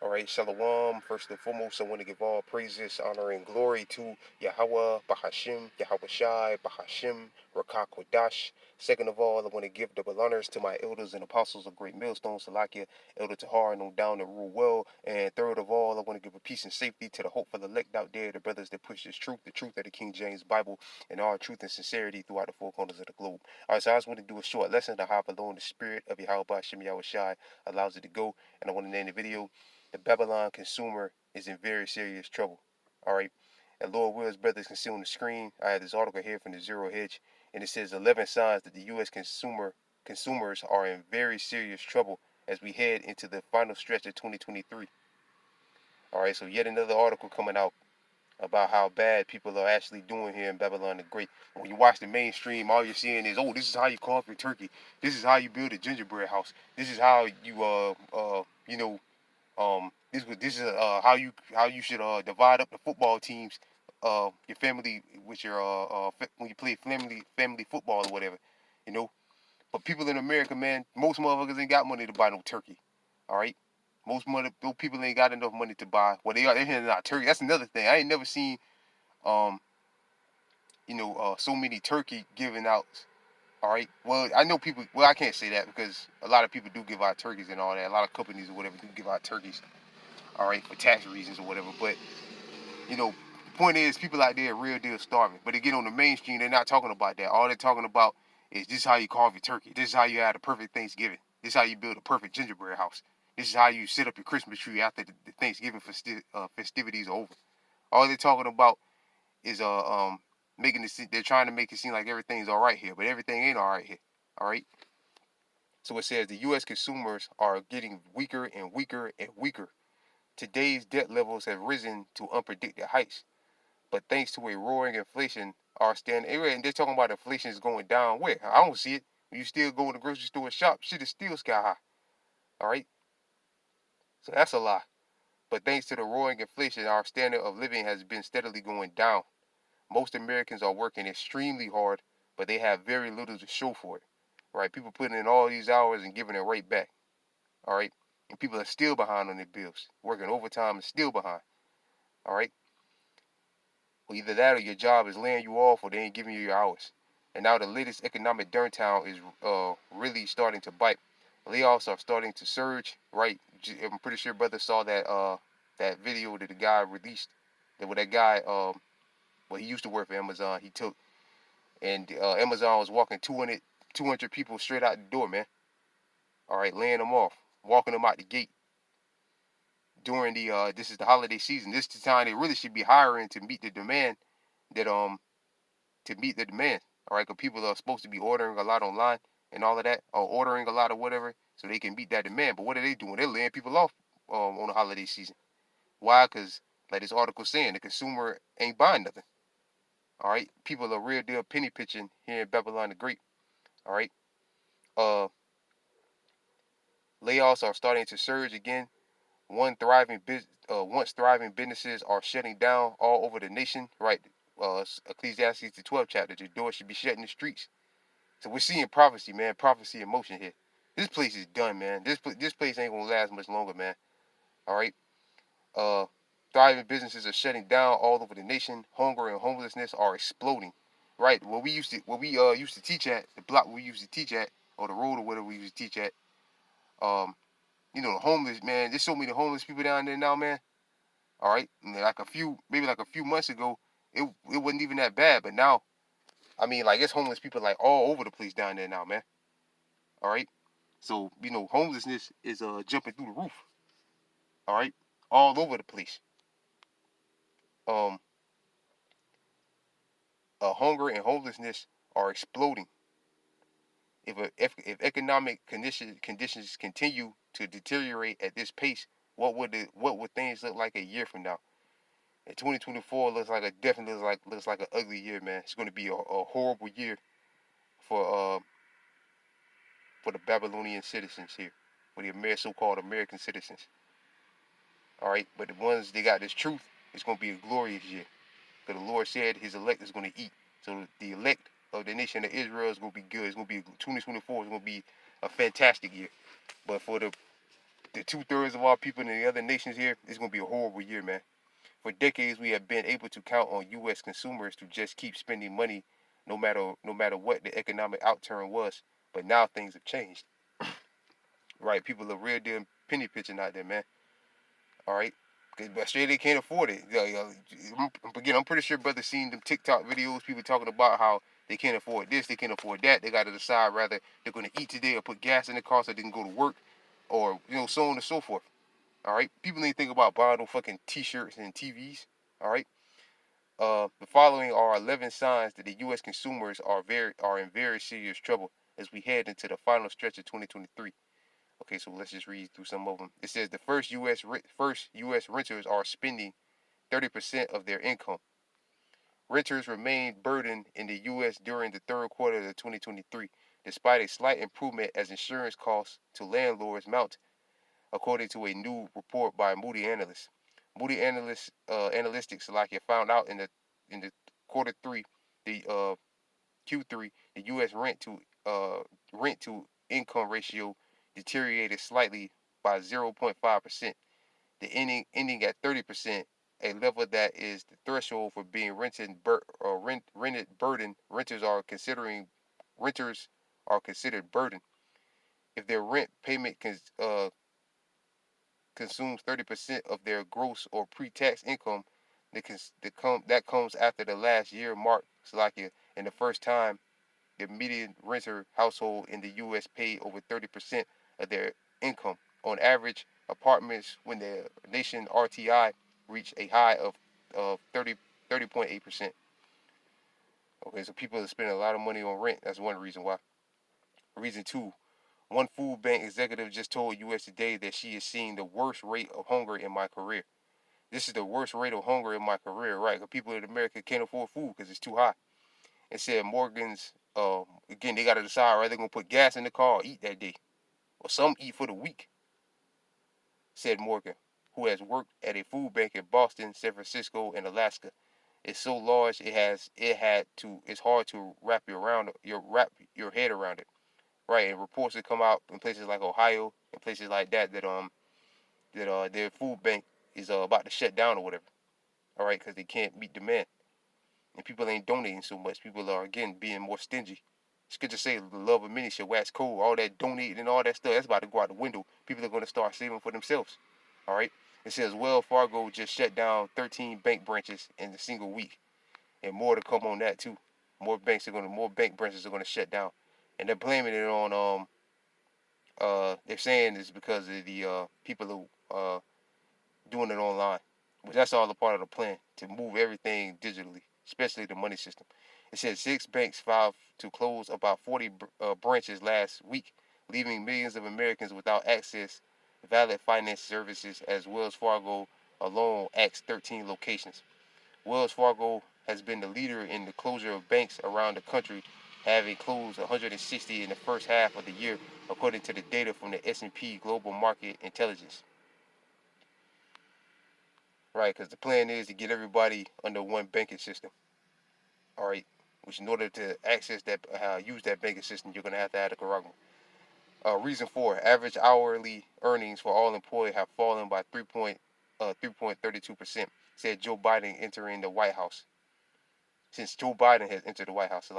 All right, Shalom. First and foremost, I want to give all praises, honor, and glory to Yahweh, Bahashim, Yahweh Shai, Bahashim, Rakah Kodash. Second of all, I want to give double honors to my elders and apostles of Great Millstone, Salakia, Elder Tahar, and on down to rule well. And third of all, I want to give a peace and safety to the hopeful elect out there, the brothers that push this truth, the truth of the King James Bible, and all truth and sincerity throughout the four corners of the globe. All right, so I just want to do a short lesson to hop along the spirit of Yahweh, Bahashim, Yahweh Shai allows it to go. And I want to name the video, the Babylon consumer is in very serious trouble. All right. And Lord Will's brothers can see on the screen. I have this article here from the Zero Hedge, and it says 11 signs that the U.S. consumers are in very serious trouble as we head into the final stretch of 2023. All right. So yet another article coming out about how bad people are actually doing here in Babylon the Great. When you watch the mainstream, all you're seeing is, oh, this is how you carve your turkey. This is how you build a gingerbread house. This is how you this is how you should divide up the football teams, your family with your when you play family football or whatever, you know. But people in America, man, most motherfuckers ain't got money to buy no turkey. All right, those people ain't got enough money to buy. Well, they're handing out turkey. That's another thing. I ain't never seen um so many turkey giving out. All right. Well, I know people. Well, I can't say that because a lot of people do give out turkeys and all that. A lot of companies or whatever do give out turkeys. All right, for tax reasons or whatever. But the point is, people out there are real deal starving. But they get on the mainstream, they're not talking about that. All they're talking about is this is how you carve your turkey. This is how you have a perfect Thanksgiving. This is how you build a perfect gingerbread house. This is how you set up your Christmas tree after the Thanksgiving festivities are over. All they're talking about is making it. They're trying to make it seem like everything's all right here, but everything ain't all right here. All right. So it says the U.S. consumers are getting weaker and weaker and weaker. Today's debt levels have risen to unpredicted heights, but thanks to a roaring inflation, our standing and they're talking about inflation is going down. Where? I don't see it. When you still go in the grocery store and shop, shit is still sky high. All right, so that's a lie. But thanks to the roaring inflation, our standard of living has been steadily going down. Most Americans are working extremely hard, but they have very little to show for it. All right, people putting in all these hours and giving it right back. All right, and people are still behind on their bills, working overtime and still behind. All right. Well, either that or your job is laying you off or they ain't giving you your hours. And now the latest economic downtown is really starting to bite. Layoffs are starting to surge, right? I'm pretty sure brother saw that video that the guy released. That guy, he used to work for Amazon. He took, and Amazon was walking 200 people straight out the door, man. All right, laying them off, walking them out the gate during this is the holiday season. This is the time they really should be hiring to meet the demand that to meet the demand. All right, because people are supposed to be ordering a lot online and all of that, or ordering a lot of whatever, so they can meet that demand. But what are they doing? They're laying people off on the holiday season. Why? Because like this article saying, the consumer ain't buying nothing. All right, people are real deal penny pitching here in Babylon the Great. All right, uh, layoffs are starting to surge again. Once thriving businesses are shutting down all over the nation. Right, Ecclesiastes the 12th chapter, the doors should be shut in the streets. So we're seeing prophecy, man. Prophecy in motion here. This place is done, man. This place ain't gonna last much longer, man. All right. Uh, thriving businesses are shutting down all over the nation. Hunger and homelessness are exploding. Right. Where we used to teach at, the block we used to teach at, or the road or whatever we used to teach at. Um, the homeless, man. There's so many homeless people down there now, man. All right. And maybe like a few months ago, it wasn't even that bad, but now, I mean, like it's homeless people like all over the place down there now, man. All right. So, homelessness is jumping through the roof. All right, all over the place. Um, hunger and homelessness are exploding. If economic conditions continue to deteriorate at this pace, what would things look like a year from now? And 2024 looks like an ugly year, man. It's going to be a horrible year for for the Babylonian citizens here, for the so-called American citizens. All right, but the ones they got this truth, it's going to be a glorious year. Because the Lord said his elect is going to eat. So the elect of the nation of Israel is going to be good. It's going to be 2024 is going to be a fantastic year. But for the the 2/3 of our people in the other nations here, it's gonna be a horrible year, man. For decades, we have been able to count on U.S. consumers to just keep spending money, no matter what the economic outturn was. But now things have changed, right? People are real deal penny pitching out there, man. All right, because Australia can't afford it. Again, I'm pretty sure brother seen them TikTok videos, people talking about how they can't afford this, they can't afford that. They got to decide rather they're going to eat today or put gas in the car so they can go to work, or so on and so forth. All right, people need to think about buying them fucking T-shirts and TVs. All right. The following are 11 signs that the U.S. consumers are in very serious trouble as we head into the final stretch of 2023. Okay, so let's just read through some of them. It says the first U.S. renters are spending 30% of their income. Renters remain burdened in the U.S. during the third quarter of 2023, despite a slight improvement as insurance costs to landlords mount, according to a new report by Moody Analysts. Analytics, like it found out in the quarter three, the Q3, the U.S. rent to income ratio deteriorated slightly by 0.5%. The ending at 30%, a level that is the threshold for being rented burden. Renters are considered burden if their rent payment consumes 30% of their gross or pre-tax income. That comes after the last year mark, Slovakia, and the first time the median renter household in the U.S. paid over 30% of their income. On average, apartments when the nation RTI reached a high of 30.8%. Okay, so people are spending a lot of money on rent. That's one reason why. Reason two, one food bank executive just told US Today that she is seeing the worst rate of hunger in my career. This is the worst rate of hunger in my career, right? Because people in America can't afford food because it's too high. It said Morgan's, again, they got to decide, right? They're going to put gas in the car or eat that day. Or some eat for the week, said Morgan, who has worked at a food bank in Boston, San Francisco, and Alaska. It's so large it's hard to wrap your head around it. Right, and reports that come out in places like Ohio and places like that their food bank is about to shut down or whatever. All right, because they can't meet demand and people ain't donating so much. People are again being more stingy. It's good to say the love of many shall wax cold. All that donating and all that stuff, that's about to go out the window. People are going to start saving for themselves. All right. It says Wells Fargo just shut down 13 bank branches in a single week, and more to come on that too. More bank branches are going to shut down, and they're blaming it on they're saying it's because of the people who doing it online, which that's all a part of the plan to move everything digitally, especially the money system. It said 6 banks filed to close about 40 branches last week, leaving millions of Americans without access to valid finance services as Wells Fargo alone axed 13 locations. Wells Fargo has been the leader in the closure of banks around the country, having closed 160 in the first half of the year, according to the data from the S&P Global Market Intelligence. Right, because the plan is to get everybody under one banking system. All right, which in order to access that, use that banking system, you're going to have the Karagma. Reason 4, average hourly earnings for all employees have fallen by 3.32%, said Joe Biden entering the White House. Since Joe Biden has entered the White House,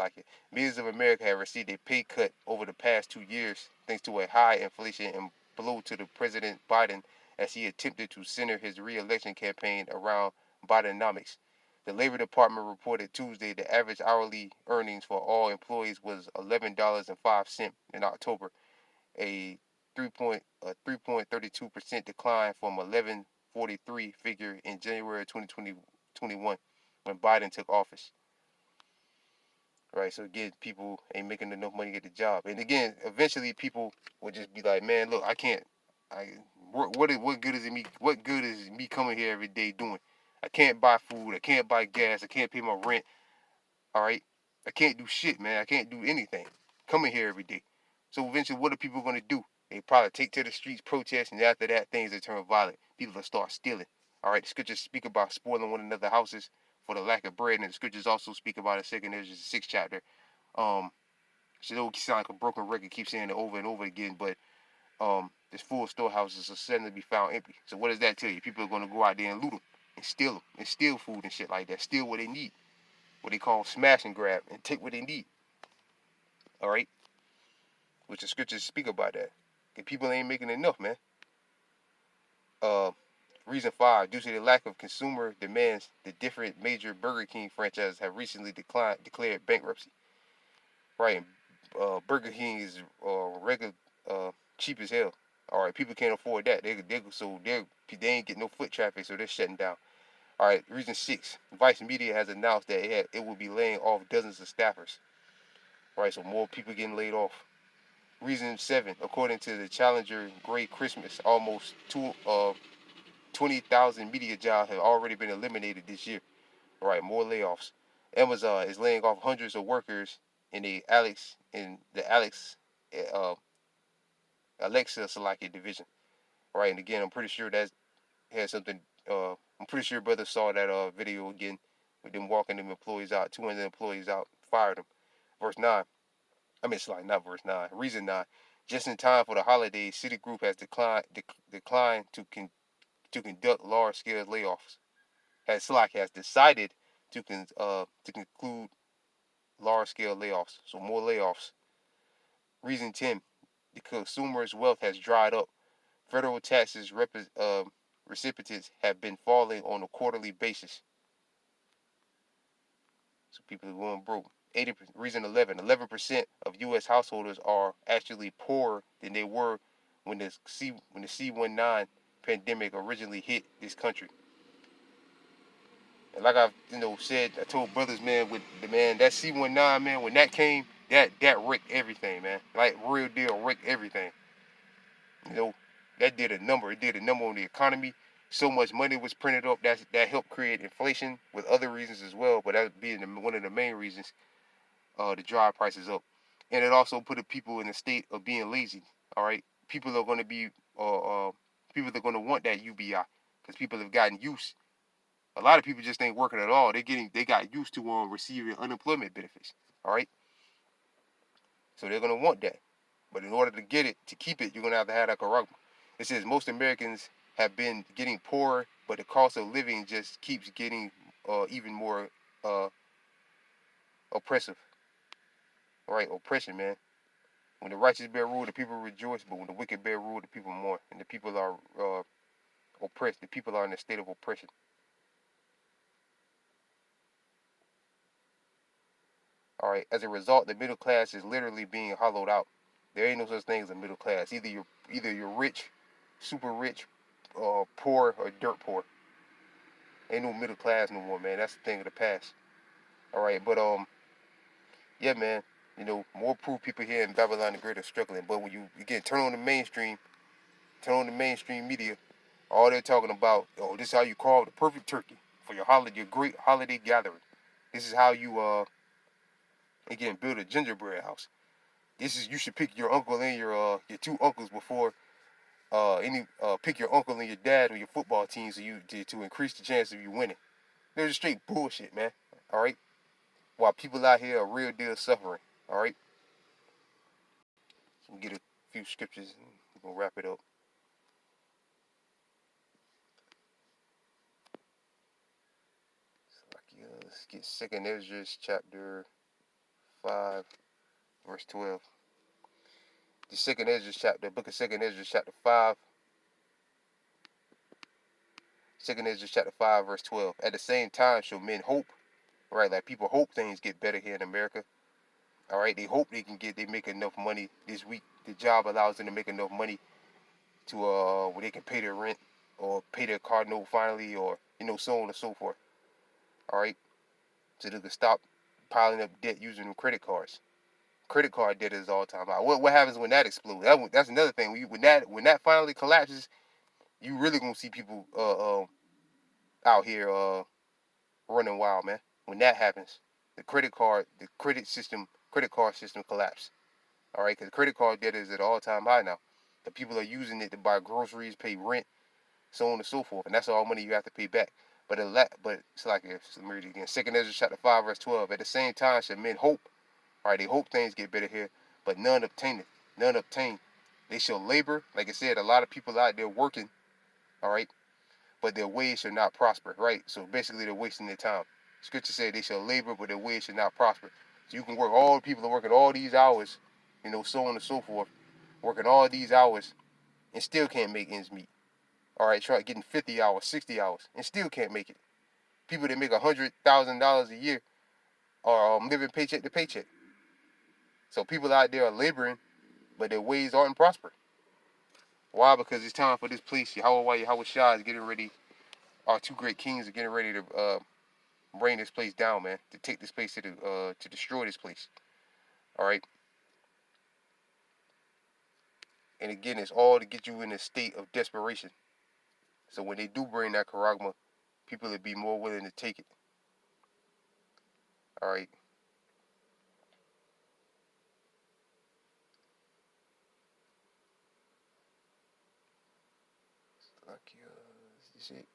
millions of Americans have received a pay cut over the past 2 years, thanks to a high inflation and blow to the President Biden as he attempted to center his re-election campaign around Bidenomics. The Labor Department reported Tuesday the average hourly earnings for all employees was $11.05 in October, a 3.32% decline from 11.43 figure in January 2021 when Biden took office. Right, so again, people ain't making enough money to get the job, and again, eventually people will just be like, "Man, look, I can't. What good is it me? What good is me coming here every day doing? I can't buy food. I can't buy gas. I can't pay my rent. All right, I can't do shit, man. I can't do anything. Coming here every day. So eventually, what are people gonna do? They probably take to the streets, protest, and after that, things will turn violent. People will start stealing. All right, the scriptures speak about spoiling one another's houses for the lack of bread, and the scriptures also speak about it. Second Ezra 6th chapter. So it sound like a broken record, keep saying it over and over again, but This full storehouses are suddenly be found empty. So what does that tell you? People are going to go out there and loot them and steal them and steal food and shit like that. Steal what they need, what they call smash and grab, and take what they need. All right, which the scriptures speak about that. And people ain't making enough, man. Reason 5, due to the lack of consumer demands, the different major Burger King franchises have recently declared bankruptcy. Right, Burger King is regular cheap as hell. All right, people can't afford that. They ain't get no foot traffic, so they're shutting down. All right, reason 6, Vice Media has announced that it will be laying off dozens of staffers. Right, so more people getting laid off. Reason 7, according to the Challenger Gray Christmas, almost 20,000 media jobs have already been eliminated this year. All right, more layoffs. Amazon is laying off hundreds of workers in the uh, Alexa Salaki division. All right, and again, I'm pretty sure that has something. I'm pretty sure brother saw that video again with them walking them employees out, 200 employees out, fired them. Verse 9. It's like not verse 9. Reason 9. Just in time for the holidays, Citigroup has declined to conduct large-scale layoffs. Slack has decided to conclude large-scale layoffs. So more layoffs. Reason 10. The consumer's wealth has dried up. Federal taxes recipients have been falling on a quarterly basis. So people are going broke. Reason 11. 11% of U.S. householders are actually poorer than they were when the C19 pandemic originally hit this country. And like I've said, I told brothers, man, that C19, man, when that came, that wrecked everything, man. Like real deal wrecked everything. That did a number. It did a number on the economy. So much money was printed up that helped create inflation, with other reasons as well. But that being one of the main reasons, to drive prices up. And it also put the people in a state of being lazy. All right, people are going to be people are going to want that UBI because people have gotten used. A lot of people just ain't working at all. They got used to receiving unemployment benefits. All right, so they're going to want that. But in order to get it, to keep it, you're going to have that corrupt. It says most Americans have been getting poorer, but the cost of living just keeps getting even more oppressive. All right, oppression, man. When the righteous bear rule, the people rejoice, but when the wicked bear rule, the people mourn. And the people are oppressed. The people are in a state of oppression. All right, as a result, the middle class is literally being hollowed out. There ain't no such thing as a middle class. Either you're rich, super rich, poor, or dirt poor. Ain't no middle class no more, man. That's the thing of the past. All right, but yeah, man. More proof people here in Babylon the Great are struggling. But when you again turn on the mainstream media, all they're talking about, this is how you carve the perfect turkey for your great holiday gathering. This is how you again build a gingerbread house. You should pick your uncle and your two uncles before pick your uncle and your dad on your football team to increase the chance of you winning. They're just straight bullshit, man. All right, while people out here are real deal suffering. All right, so we get a few scriptures and we're gonna wrap it up. Let's get 2nd Ezra chapter 5, verse 12. The book of 2nd Ezra chapter 5. 2nd Ezra chapter 5, verse 12. At the same time shall men hope, right? Like people hope things get better here in America. All right, they hope they make enough money this week. The job allows them to make enough money to where they can pay their rent or pay their car note finally, or so on and so forth. All right, so they can stop piling up debt using them credit cards. Credit card debt is all time high. What happens when that explodes? That's another thing. When that finally collapses, you really gonna see people out here running wild, man. When that happens, the credit card system collapse. All right, because credit card debt is at all time high now. The people are using it to buy groceries, pay rent, so on and so forth, and that's all money you have to pay back. But it's like let me read it again. 2nd Ezra chapter 5, verse 12. At the same time, shall men hope. All right, they hope things get better here, but none obtain. They shall labor. Like I said, a lot of people out there working, all right, but their ways shall not prosper, right? So basically, they're wasting their time. Scripture said they shall labor, but their ways shall not prosper. So you can work, all the people are working all these hours, so on and so forth, working all these hours and still can't make ends meet. All right, try getting 50 hours, 60 hours, and still can't make it. People that make $100,000 a year are living paycheck to paycheck. So people out there are laboring, but their ways aren't prospering. Why? Because it's time for this place. Yahweh Shah is getting ready. Our two great kings are getting ready to bring this place down, man. To take this place to destroy this place. All right. And again, it's all to get you in a state of desperation. So when they do bring that charagma, people will be more willing to take it. All right. Is this it?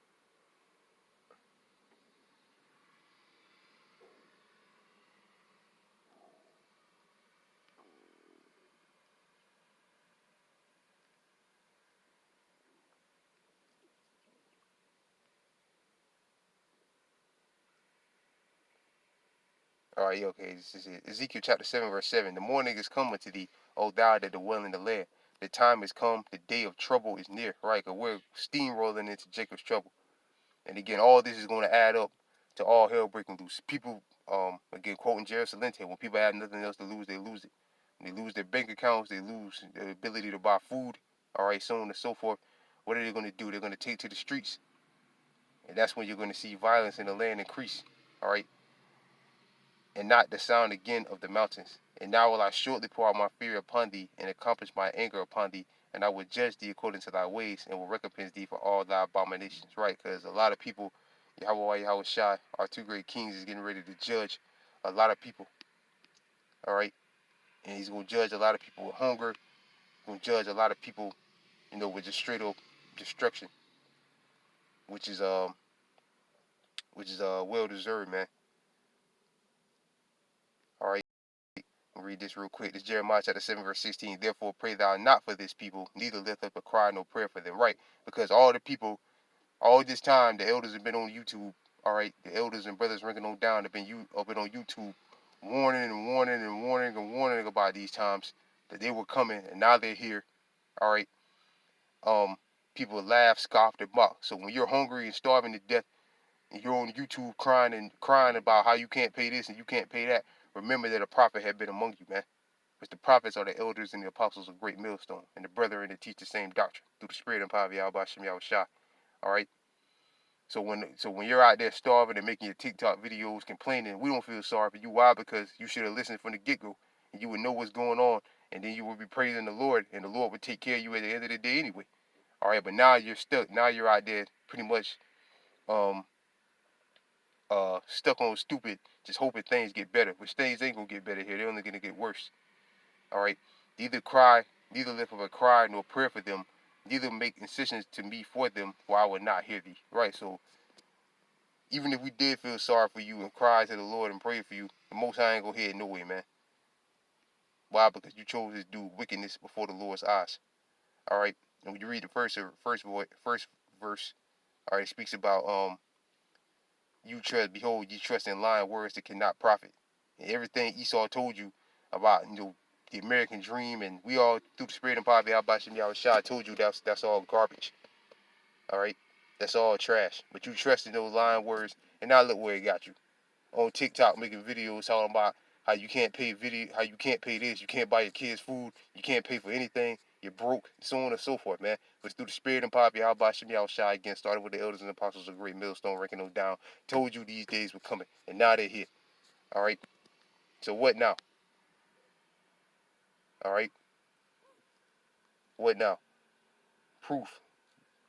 All right, okay, this is it. Ezekiel chapter 7, verse 7. The morning is coming to thee, O thou that dwell in the land. The time is come, the day of trouble is near, right? Because we're steamrolling into Jacob's trouble. And again, all this is going to add up to all hell breaking loose. People, again, quoting Jerry Salente, when people have nothing else to lose, they lose it. When they lose their bank accounts, they lose their ability to buy food, all right, so on and so forth. What are they going to do? They're going to take to the streets. And that's when you're going to see violence in the land increase, all right? And not the sound again of the mountains. And now will I shortly pour out my fury upon thee, and accomplish my anger upon thee, and I will judge thee according to thy ways, and will recompense thee for all thy abominations. Right? Because a lot of people, Yahweh Shai, our two great kings, is getting ready to judge a lot of people. All right? And he's going to judge a lot of people with hunger, going to judge a lot of people, with just straight up destruction, which is well deserved, man. All right. I'll read this real quick. This is Jeremiah chapter 7, verse 16. Therefore pray thou not for this people, neither lift up a cry nor prayer for them. Right? Because all the people, all this time, the elders have been on YouTube. All right? The elders and brothers ranking on down have been up on YouTube warning and warning and warning and warning about these times that they were coming, and now they're here. All right? People laugh, scoff, and mock. So when you're hungry and starving to death, and you're on YouTube crying about how you can't pay this and you can't pay that, remember that a prophet had been among you, man. Because the prophets are the elders and the apostles of great millstone, and the brethren that teach the same doctrine through the spirit and power of Yahweh Shem Yahweh Shai. All right. So when you're out there starving and making your TikTok videos complaining, we don't feel sorry for you. Why? Because you should have listened from the get-go, and you would know what's going on, and then you would be praising the Lord, and the Lord would take care of you at the end of the day anyway. All right. But now you're stuck. Now you're out there pretty much stuck on stupid, just hoping things get better. Which things ain't gonna get better here. They're only gonna get worse. All right. Neither lift up a cry nor prayer for them. Neither make incisions to me for them, for I will not hear thee. Right. So even if we did feel sorry for you and cry to the Lord and pray for you, the Most High ain't gonna hear it no way, man. Why? Because you chose to do wickedness before the Lord's eyes. All right. And when you read the first verse, all right, it speaks about you trust, behold, you trust in lying words that cannot profit. And everything Esau told you about, the American dream, and we all, through the spirit and power of Yahweh Shem Yahweh Shai, told you that's all garbage. All right? That's all trash. But you trusted those lying words, and now look where it got you. On TikTok making videos talking about how you can't pay how you can't pay this, you can't buy your kids food, you can't pay for anything, you're broke, so on and so forth, man. But through the spirit and power of Yahweh Shem Yahweh Shai, again, started with the elders and apostles of great millstone, ranking them down, told you these days were coming, and now they're here. All right? So what now? All right? What now? Proof.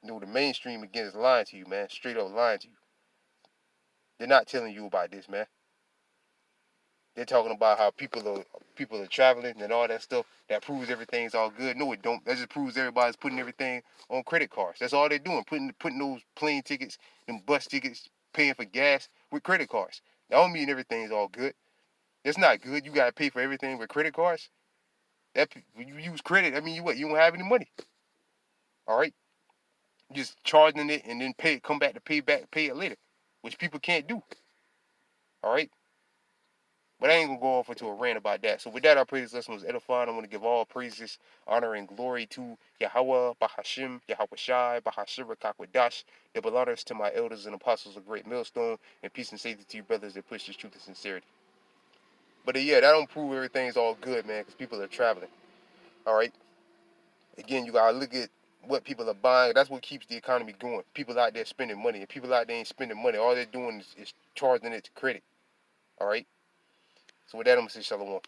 The mainstream again is lying to you, man. Straight up lying to you. They're not telling you about this, man. They're talking about how people are traveling and all that stuff. That proves everything's all good. No, it don't. That just proves everybody's putting everything on credit cards. That's all they're doing. Putting those plane tickets, them bus tickets, paying for gas with credit cards. That don't mean everything's all good. That's not good. You gotta pay for everything with credit cards. When you use credit, I mean, you don't have any money. All right, just charging it and then come back to pay it later, which people can't do. All right. But I ain't gonna go off into a rant about that. So with that, I pray this lesson was edifying. I want to give all praises, honor, and glory to Yahweh, Bahashim, Yahweh Shai, Bahashira Kakwadash. Double honors to my elders and apostles of Great Millstone, and peace and safety to you brothers that push this truth and sincerity. But yeah, that don't prove everything's all good, man, because people are traveling. All right. Again, you gotta look at what people are buying. That's what keeps the economy going. People out there spending money, and people out there ain't spending money. All they're doing is charging it to credit. All right. So with that, I'm gonna say shalom.